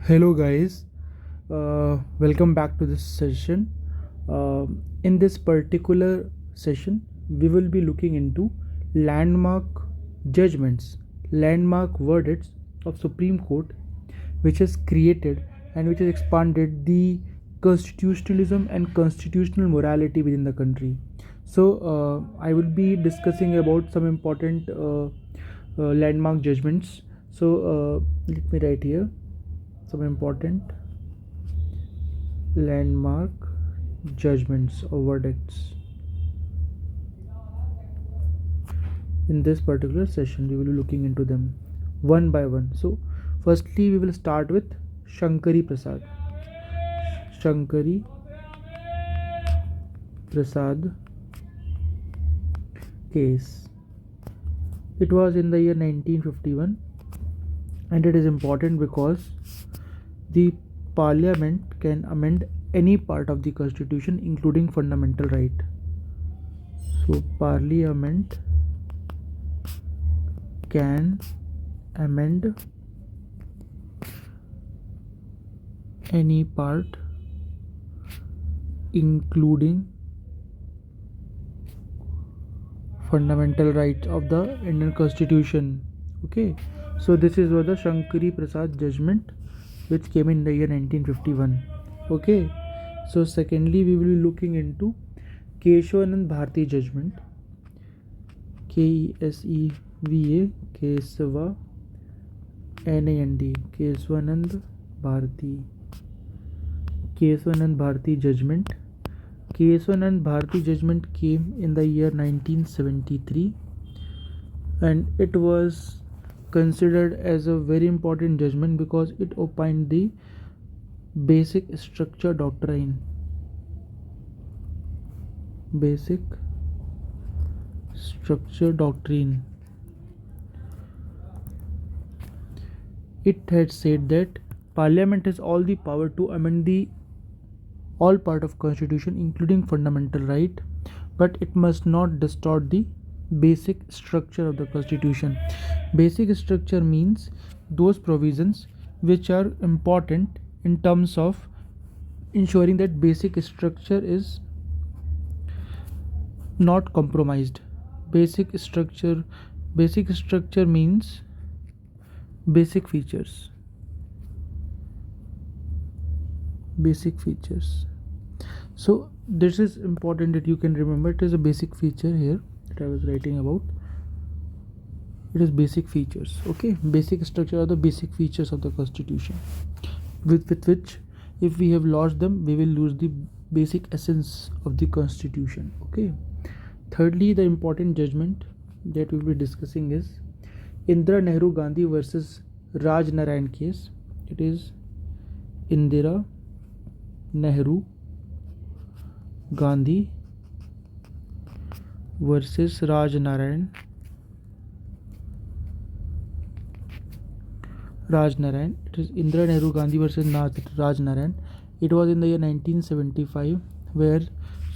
Hello, guys. Welcome back to this session. In this particular session, we will be looking into landmark judgments, landmark verdicts of Supreme Court, which has created and which has expanded the constitutionalism and constitutional morality within the country. I will be discussing about some important landmark judgments. Let me write here some important landmark judgments or verdicts. In this particular session, we will be looking into them one by one. So, firstly, we will start with Shankari Prasad. Shankari Prasad case. It was in the year 1951, and it is important because the Parliament can amend any part of the Constitution, including fundamental right. So, Parliament can amend any part, including fundamental rights of the Indian Constitution. Okay, so this is what the Shankari Prasad judgment, which came in the year 1951. Okay, so secondly, we will be looking into Keshavanand Bharati judgment. KESEVA, Kesava NAND, Keshavanand Bharati. Keshavanand Bharati judgment. Keshavanand Bharati judgment came in the year 1973, and it was considered as a very important judgment because it opined the basic structure doctrine. Basic structure doctrine. It had said that Parliament has all the power to amend the all part of Constitution, including fundamental right, but it must not distort the basic structure of the Constitution. Basic structure means those provisions which are important in terms of ensuring that basic structure is not compromised. Basic structure means basic features. So this is important that you can remember. It is a basic feature here that I was writing about. It is basic features. Okay, basic structure are the basic features of the Constitution, with which if we have lost them, we will lose the basic essence of the Constitution. Okay, thirdly, the important judgment that we will be discussing is Indira Nehru Gandhi versus Raj Narayan case. It is Indira Nehru Gandhi versus Raj Narayan. It is Indira Nehru Gandhi versus Raj Narayan. It was in the year 1975, where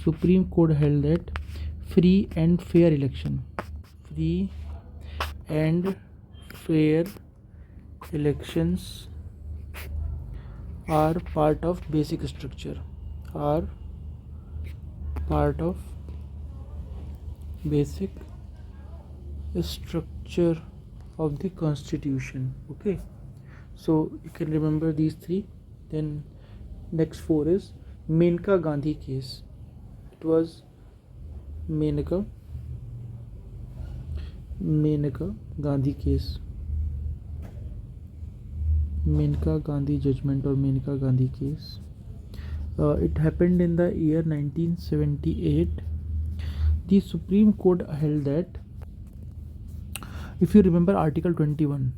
Supreme Court held that free and fair elections are part of basic structure. Of the Constitution. Okay, so you can remember these three. Then next four is Menka Gandhi case. It was Menka Gandhi case. Menka Gandhi judgment or Menka Gandhi case. It happened in the year 1978. The Supreme Court held that, if you remember Article 21,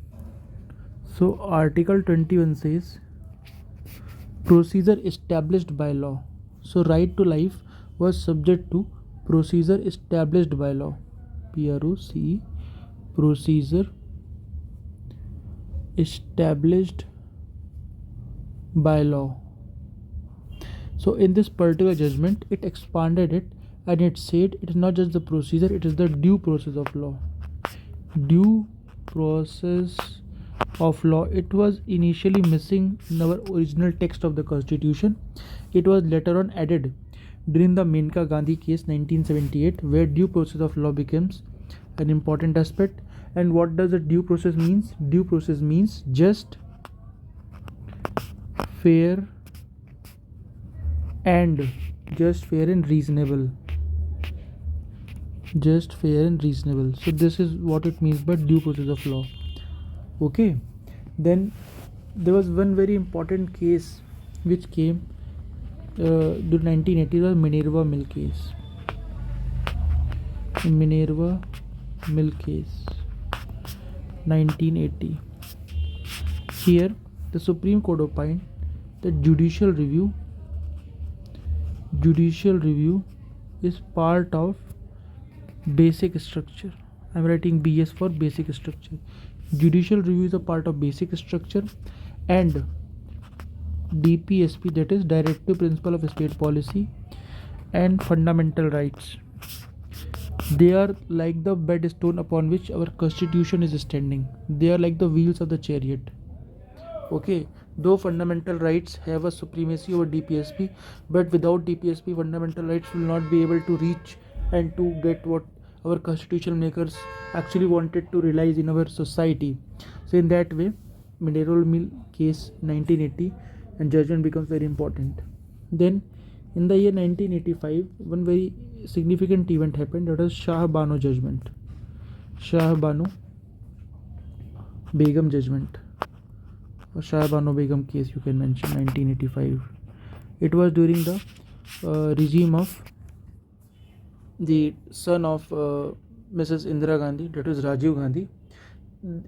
so Article 21 says procedure established by law. So right to life was subject to procedure established by law. PROCE, procedure established by law. So in this particular judgment, it expanded it, and it said it is not just the procedure, it is the due process of law. Due process of law. It was initially missing in our original text of the constitution. It was later on added during the Menka Gandhi case 1978, where due process of law becomes an important aspect. And what does a due process means? Due process means just, fair, and just, fair and reasonable. Just, fair and reasonable. So this is what it means by due process of law. Okay. Then there was one very important case which came during 1980, was Minerva Mill case. Minerva Mill case 1980. Here the Supreme Court opined that judicial review is part of basic structure. I am writing BS for basic structure. Judicial review is a part of basic structure, and DPSP, that is Directive Principle of State Policy, and fundamental rights, they are like the bedstone upon which our constitution is standing. They are like the wheels of the chariot. Okay, though fundamental rights have a supremacy over DPSP, but without DPSP, fundamental rights will not be able to reach and to get what our constitutional makers actually wanted to realize in our society. So in that way, Mineral Mill case 1980 and judgment becomes very important. Then in the year 1985, one very significant event happened, that was Shah Bano judgment. Shah Bano Begum judgment, or Shah Bano Begum case, you can mention, 1985. It was during the regime of the son of Mrs. Indira Gandhi, that is Rajiv Gandhi.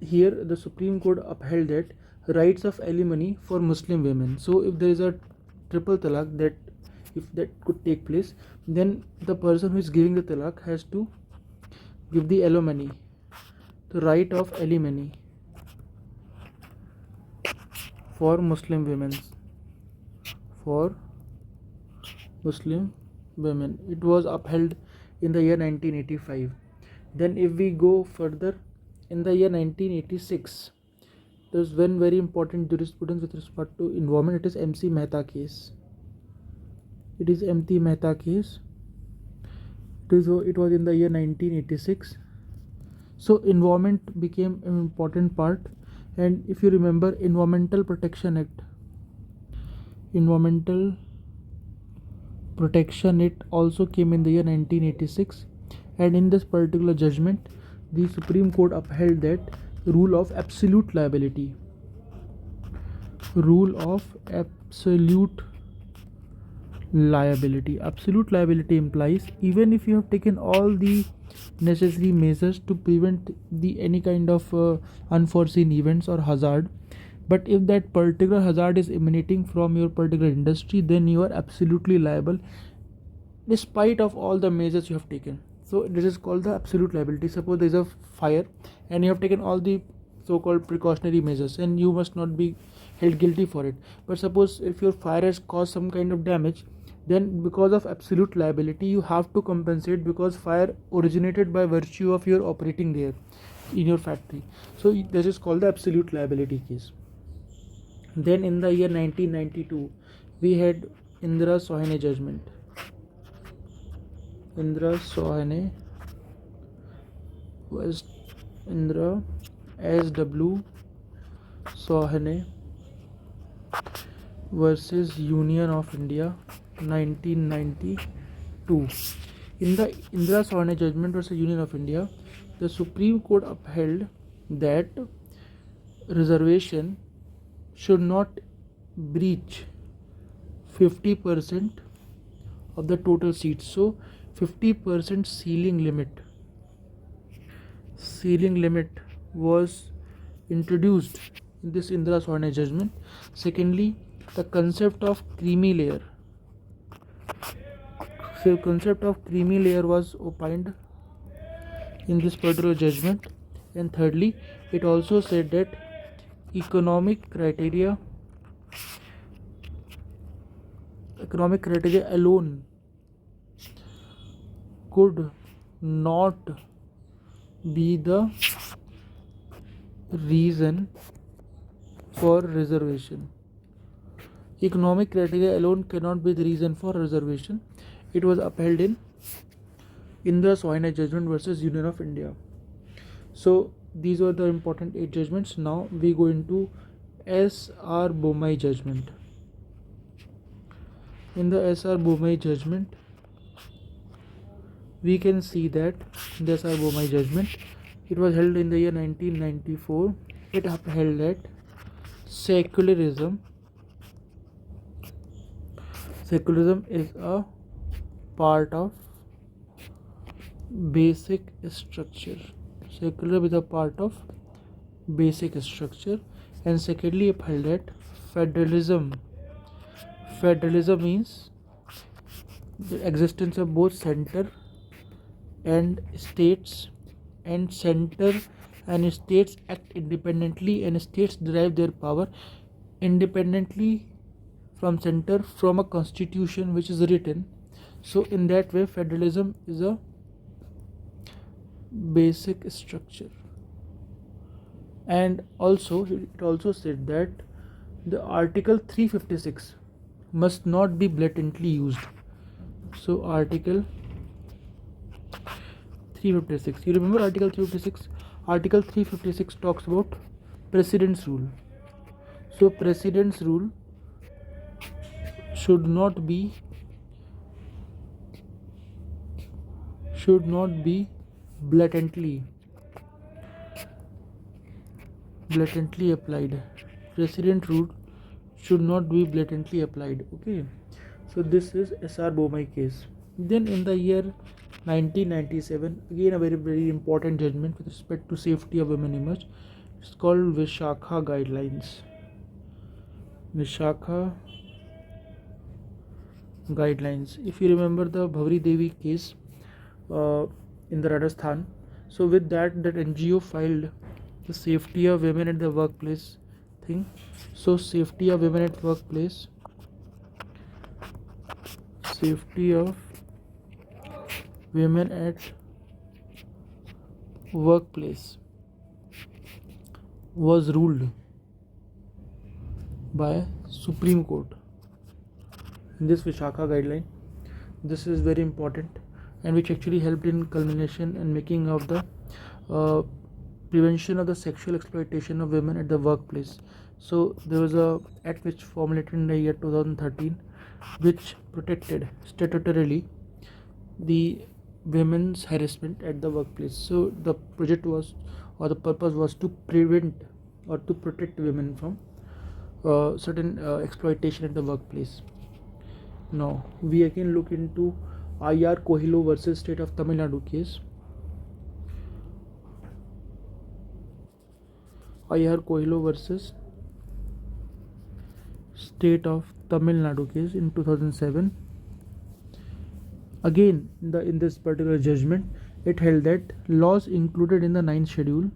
Here the Supreme Court upheld that rights of alimony for Muslim women. So if there is a triple talaq, that if that could take place, then the person who is giving the talaq has to give the alimony, the right of alimony for Muslim women. For Muslim women, it was upheld in the year 1985. Then if we go further, in the year 1986, there is one very important jurisprudence with respect to environment. It is MC Mehta case. It is MC Mehta case. It was in the year 1986. So environment became an important part. And if you remember, Environmental Protection Act also came in the year 1986. And in this particular judgment, the Supreme Court upheld that rule of absolute liability. Absolute liability implies even if you have taken all the necessary measures to prevent any kind of unforeseen events or hazard, but if that particular hazard is emanating from your particular industry, then you are absolutely liable despite of all the measures you have taken. So this is called the absolute liability. Suppose there is a fire and you have taken all the so-called precautionary measures, and you must not be held guilty for it. But suppose if your fire has caused some kind of damage, then because of absolute liability you have to compensate, because fire originated by virtue of your operating there in your factory. So this is called the absolute liability case. Then in the year 1992, we had Indira Sohane judgment. Indira Sohane was Indira S.W. Sohane versus Union of India 1992. In the Indira Sohane judgment versus Union of India, the Supreme Court upheld that reservation should not breach 50% of the total seats. So 50% ceiling limit was introduced in this Indira Sohane judgment. Secondly, the concept of creamy layer. So concept of creamy layer was opined in this particular judgment. And thirdly, it also said that economic criteria alone could not be the reason for reservation. Economic criteria alone cannot be the reason for reservation. It was upheld in Indra Soina judgment versus Union of India. So these were the important 8 judgments. Now we go into S.R. Bomai judgment. In the S.R. Bomai judgment, we can see that in the S.R. Bomai judgment, it was held in the year 1994. It upheld that secularism is a part of basic structure. Secularism is a part of basic structure. And secondly, upheld that federalism means the existence of both center and states, and center and states act independently, and states derive their power independently from center from a constitution which is written. So in that way, federalism is a basic structure. And also it also said that the Article 356 must not be blatantly used. So Article 356, you remember Article 356? Article 356 talks about President's rule. So President's rule should not be blatantly applied. President rule should not be blatantly applied. Okay, so this is S.R. Bomai case. Then in the year 1997, again a very important judgment with respect to safety of women emerged. It's called Vishakha guidelines. If you remember the Bhavri Devi case in the Rajasthan, so with that NGO filed the safety of women at the workplace thing. So safety of women at workplace was ruled by Supreme Court in this Vishakha guideline. This is very important, and which actually helped in culmination and making of the prevention of the sexual exploitation of women at the workplace. So there was a act which formulated in the year 2013 which protected statutorily the women's harassment at the workplace. So the project was, or the purpose was, to prevent or to protect women from certain exploitation at the workplace. Now we again look into I.R. Kohilo versus State of Tamil Nadu case. I.R. Kohilo versus State of Tamil Nadu case in 2007. Again, in this particular judgment, it held that laws included in the 9th schedule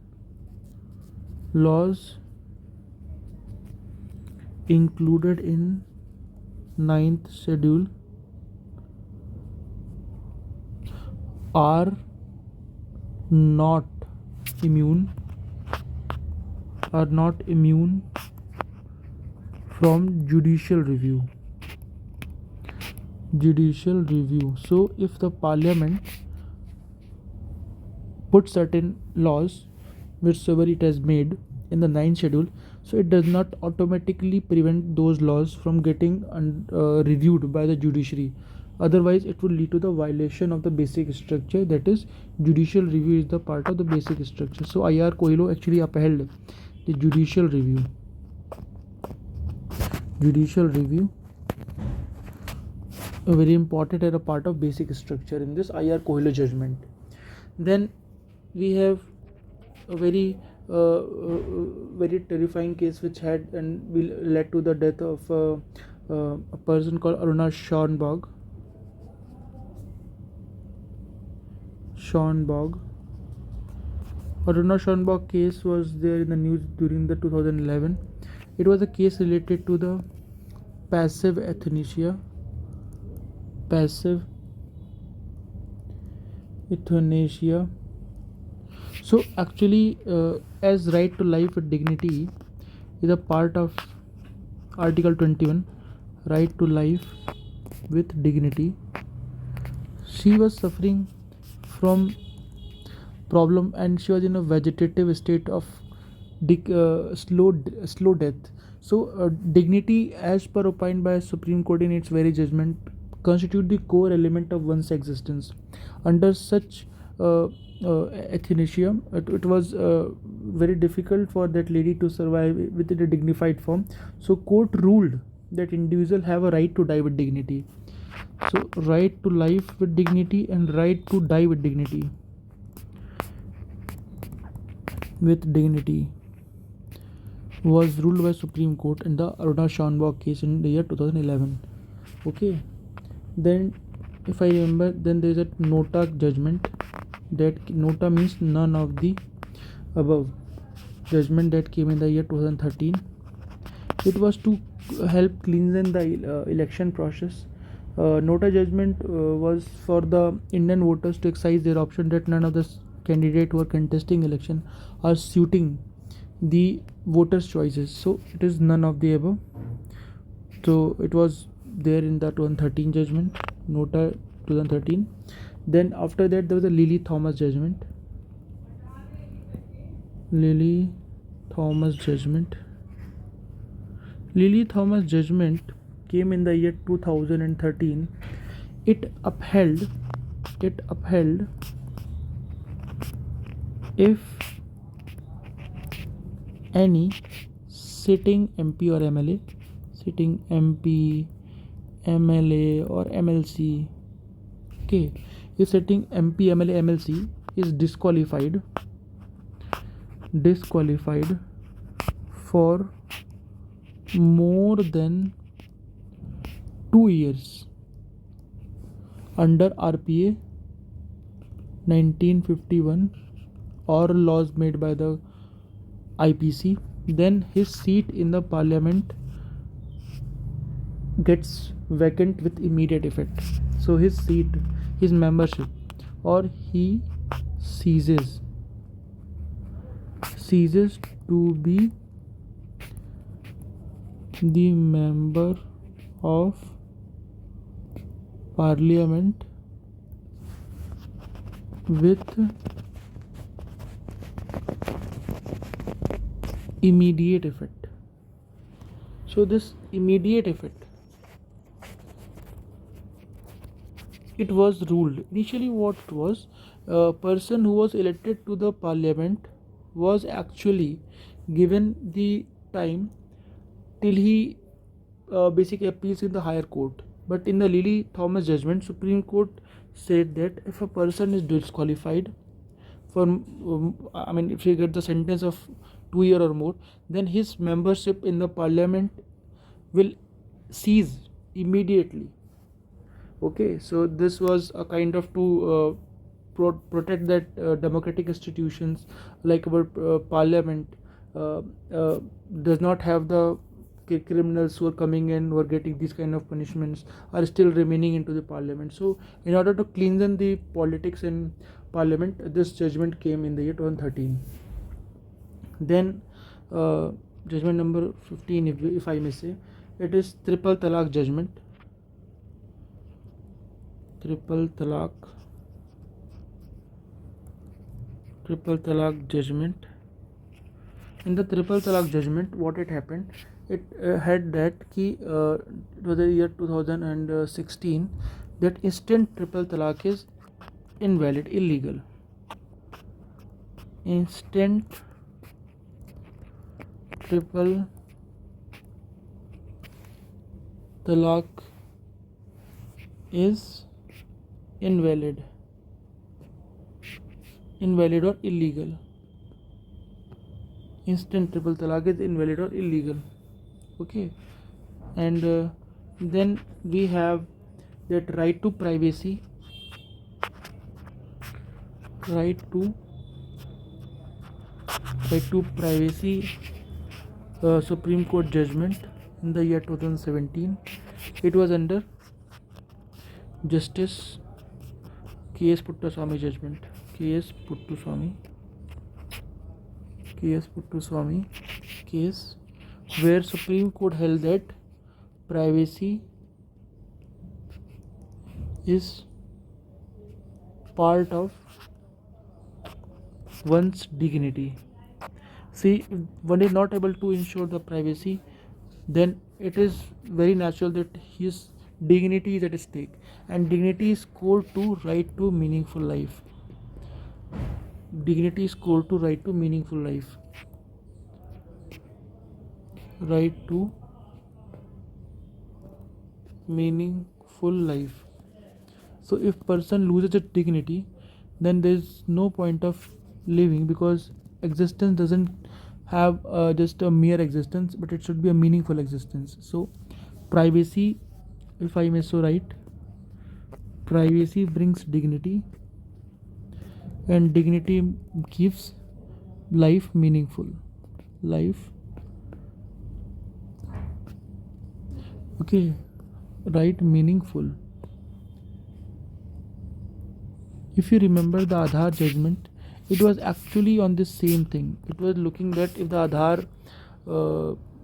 are not immune from judicial review. So if the parliament put certain laws whichsoever it has made in the 9th schedule, so it does not automatically prevent those laws from getting reviewed by the judiciary. Otherwise it would lead to the violation of the basic structure, that is judicial review is the part of the basic structure. So I.R. Kohilo actually upheld the judicial review a very important and a part of basic structure in this I.R. Kohilo judgment. Then we have a very terrifying case which had and led to the death of a person called Aruna Schonberg. Aruna Schonberg case was there in the news during the 2011. It was a case related to the passive euthanasia. So actually, as right to life with dignity is a part of Article 21, right to life with dignity. She was suffering from problem and she was in a vegetative state of slow death. So dignity, as per opined by Supreme Court in its very judgment, constitute the core element of one's existence. Under such uh, euthanasia, it was very difficult for that lady to survive within a dignified form. So court ruled that individual have a right to die with dignity. So right to life with dignity and right to die with dignity. With dignity was ruled by Supreme Court in the Aruna Shanbhag case in the year 2011. Okay, then if I remember, then there is a nota judgment. That nota means none of the above judgment that came in the year 2013. It was to help cleansen the election process. Nota judgment was for the Indian voters to exercise their option that none of the candidates who are contesting election are suiting the voters' choices. So it is none of the above. So it was there in the 2013 judgment, Nota 2013. Then after that there was a Lily Thomas judgment. Lily Thomas judgment. Lily Thomas judgment came in the year 2013. It upheld if any sitting MP or MLA, sitting MP, MLA or MLC, okay, if sitting MP, MLA, MLC is disqualified for more than 2 years under RPA 1951 or laws made by the IPC, then his seat in the parliament gets vacant with immediate effect. So his seat, his membership, or he ceases to be the member of parliament with immediate effect. So this immediate effect, it was ruled initially what was, a person who was elected to the parliament was actually given the time till he basically appeals in the higher court. But in the Lily Thomas judgment, Supreme Court said that if a person is disqualified for if he gets the sentence of 2 years or more, then his membership in the parliament will cease immediately. Okay, so this was a kind of to protect that democratic institutions like our parliament does not have the criminals who are coming in, who are getting these kind of punishments, are still remaining into the parliament. So in order to cleansen the politics in parliament, this judgment came in the year 2013. Then judgment number 15, if I may say, it is triple talaq judgment. Triple talaq judgment. In the triple talaq judgment, what it happened, it had that it was the year 2016, that instant triple talaq is invalid, illegal. Instant triple talaq is invalid or illegal. Instant triple talaq is invalid or illegal. Okay, and then we have that right to privacy. Right to privacy, Supreme Court judgment in the year 2017. It was under Justice K.S. Puttaswamy judgment. K.S. Puttaswamy case where Supreme Court held that privacy is part of one's dignity. See, if one is not able to ensure the privacy, then it is very natural that his dignity is at stake, and dignity is core to right to meaningful life. Dignity is core to right to meaningful life. Right to meaningful life. So if person loses its dignity, then there is no point of living, because existence doesn't have just a mere existence, but it should be a meaningful existence. So privacy, if I may so write, privacy brings dignity, and dignity keeps life meaningful. Life, okay, right, meaningful. If you remember the Aadhaar judgment, it was actually on the same thing. It was looking that if the Aadhaar,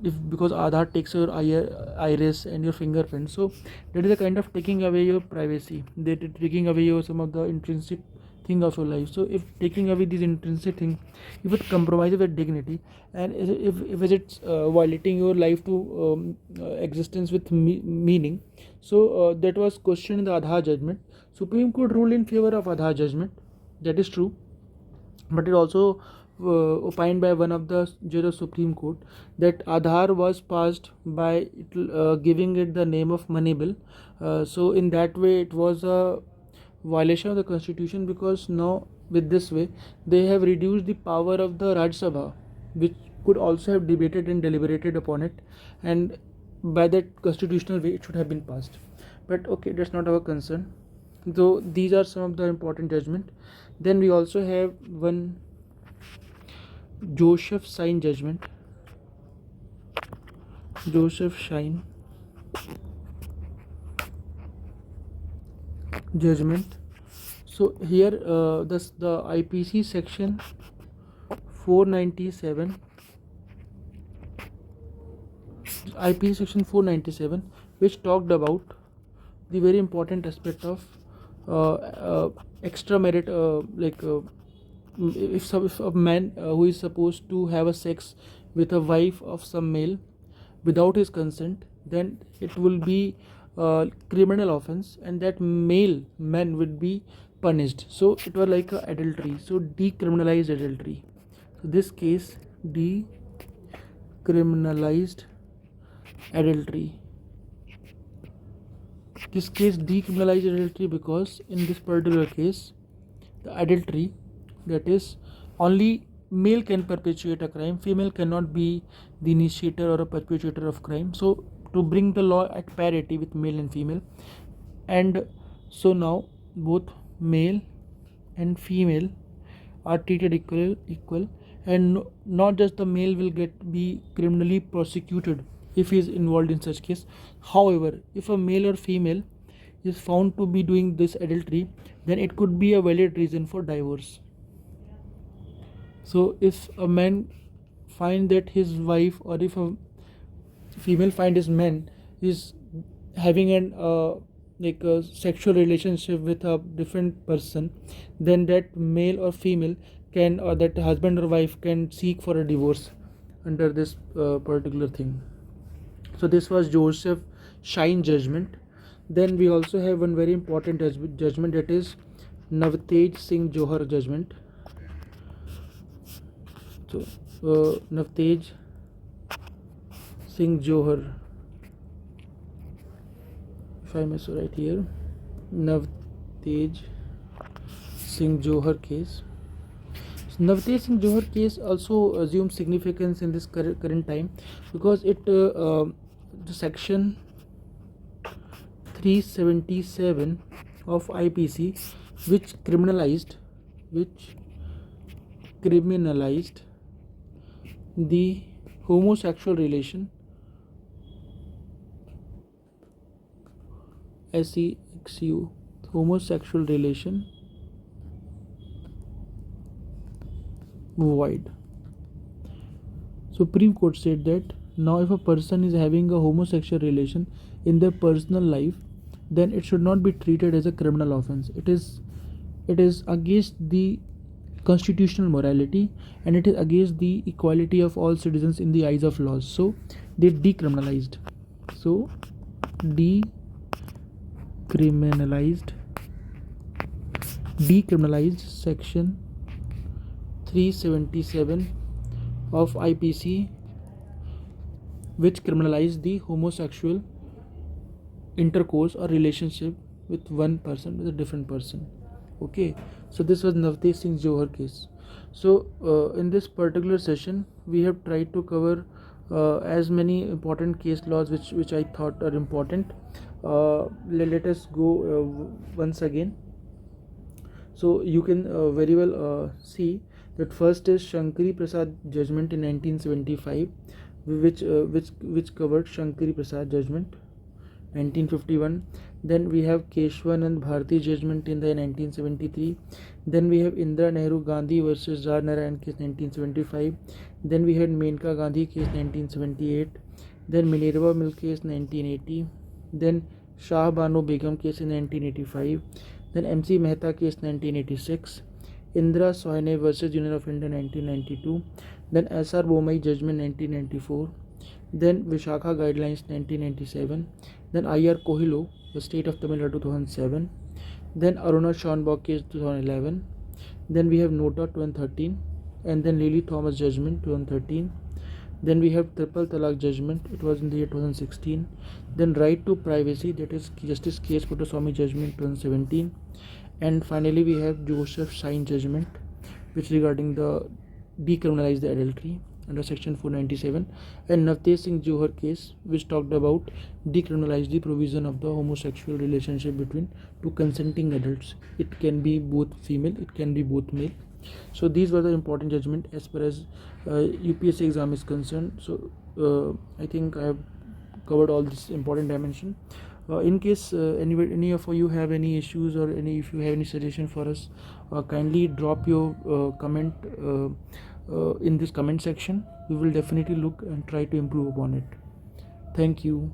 if because Aadhaar takes your iris and your fingerprint, so that is a kind of taking away your privacy. That is taking away your some of the intrinsic thing of your life. So if taking away these intrinsic thing, if it compromises with dignity, and if it's violating your life to existence with meaning, so that was questioned in the Aadhaar judgment. Supreme Court ruled in favor of Aadhaar judgment. That is true, but it also opined by one of the judges of Supreme Court that Aadhaar was passed by giving it the name of money bill. So in that way, it was a violation of the constitution, because now with this way they have reduced the power of the Rajya Sabha, which could also have debated and deliberated upon it, and by that constitutional way it should have been passed. But okay, that's not our concern. So these are some of the important judgment. Then we also have one Joseph Shine judgment. Joseph Shine judgment. So here the IPC section 497, IPC section 497, which talked about the very important aspect of extramarriage, if a man who is supposed to have a sex with a wife of some male without his consent, then it will be criminal offense, and that male man would be punished. So it was like a adultery, so decriminalized adultery. So this case, decriminalized adultery. This case decriminalized adultery because in this particular case, the adultery, that is, only male can perpetuate a crime, female cannot be the initiator or a perpetrator of crime. So to bring the law at parity with male and female, and so now both male and female are treated equal, and not just the male will be criminally prosecuted if he is involved in such case. However, if a male or female is found to be doing this adultery, then it could be a valid reason for divorce. So if a man find that his wife, or if a female find his man is having an like a sexual relationship with a different person, then that male or female can, or that husband or wife can seek for a divorce under this particular thing. So this was Joseph Shine judgment. Then we also have one very important judgment, that is Navtej Singh Johar judgment. So Navtej Singh Johar, if I may so write here, Navtej Singh Johar case. So Navtej Singh Johar case also assumes significance in this current time, because it the section 377 of IPC, which criminalized the homosexual relation, SEXU, homosexual relation, void. Supreme Court said that Now, if a person is having a homosexual relation in their personal life, then it should not be treated as a criminal offense. It is against the constitutional morality, and it is against the equality of all citizens in the eyes of laws. So they decriminalized. So decriminalized section 377 of IPC, which criminalized the homosexual intercourse or relationship with one person with a different person. Okay, so this was Navtesh Singh Johar case. So in this particular session we have tried to cover as many important case laws which I thought are important. Let us go once again. So you can very well see that first is Shankari Prasad judgment in 1975, which covered Shankari Prasad judgment 1951. Then we have Keshwanand Bharati judgment in the 1973. Then we have Indira Nehru Gandhi versus Jar Narayan case 1975. Then we had Menka Gandhi case 1978. Then Minerva Mill case 1980. Then Shah Banu Begum case in 1985. Then MC Mehta case 1986. Indira Sohane versus Union of India 1992. Then SR Bomai judgment 1994. Then Vishakha Guidelines 1997. Then IR Kohilo, the state of Tamil Nadu 2007. Then Aruna Schonbach case 2011. Then we have Nota 2013, and then Lily Thomas judgment 2013. Then we have Triple Talaq judgment, it was in the year 2016. Then Right to Privacy, that is Justice K.S. Puttaswamy judgment 2017. And finally we have Joseph Shine judgment, which regarding the decriminalize the adultery under section 497, and Navtesh Singh Johar case, which talked about decriminalize the provision of the homosexual relationship between two consenting adults. It can be both female, it can be both male. So these were the important judgment as far as UPSC exam is concerned. So I think I have covered all this important dimension. In case any of you have any issues, or if you have any suggestion for us, kindly drop your comment in this comment section. We will definitely look and try to improve upon it. Thank you.